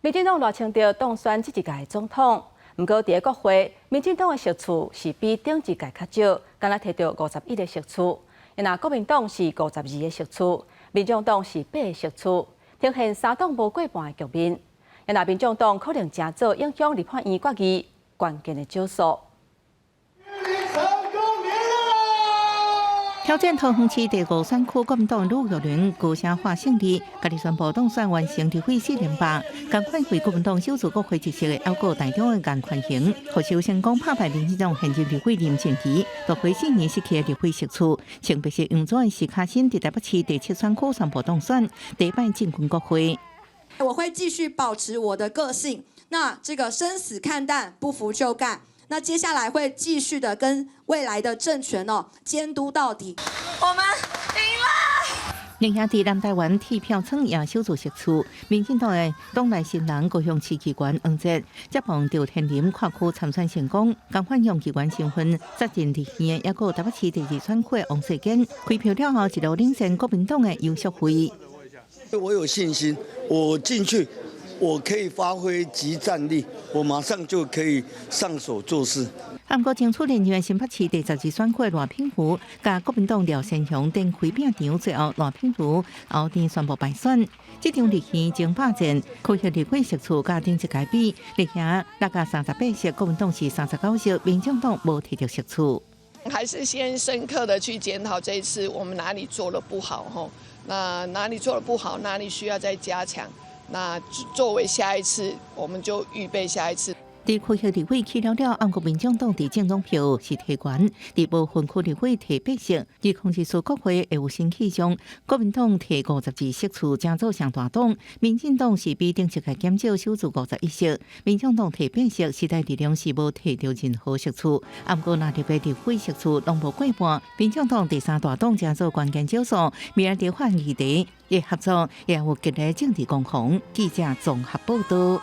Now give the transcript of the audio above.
民进党热清着当选这一届总统，不过伫个国会，民进党的席次是比顶一届较少，敢若摕到51个席次。那国民党是52个席次，民众党是8个席次，呈现三党无过半的局面。那民众党可能真早影响立法院决议关键的少数。 挑战桃园市第5选区国民党陆玉伦高声发胜利，家己宣布当选完成立委4连霸，赶快为国民党首次国会一席的要告台中的颜宽恒，和首成功拍败民进党现任立委林静怡，夺回4年失去的立委席次。前白色用转的史卡辛在台北市第7选区宣布当选，第一摆进军国会。我会继续保持我的个性，那这个生死看淡，不服就干。 那接下来会继续的跟未来的政权监督到底。我们赢了！另下伫南台湾铁票仓也小组席次，民进党的党内新人高雄市议员黄捷接棒赵天林跨区参选成功，赶快用议员身份杀进立院的，也个台北市第2选区王世坚开票了后，一路领先国民党的游淑慧。我有信心，我进去。 我可以发挥即战力，我马上就可以上手做事。韩国争取连任新北市第12选区赖品孚，甲国民党廖先雄等开拼场，最后赖品孚后天宣布败选。这场立院争霸战，可惜立委席次甲顶一届比，立下那个38席，国民党是39席，民进党无摕到席次。还是先深刻的去检讨这一次我们哪里做的不好吼，那哪里做的不好，哪里需要再加强。 那作为下一次，我们就预备下一次。伫区域立委起了，韩国民众党伫政党票是提悬，伫部分区立委提8席，而控制数国会会有新气象。国民党提52席次，正做上大党；民进党是比顶一届减少少至51席，民众党提8席，时代力量是无摕到任何席次。韩国那立委席次拢无过半，民众党第3大党正做关键少数，明日伫法议题。也合作也有激烈政治攻防。记者综合报道。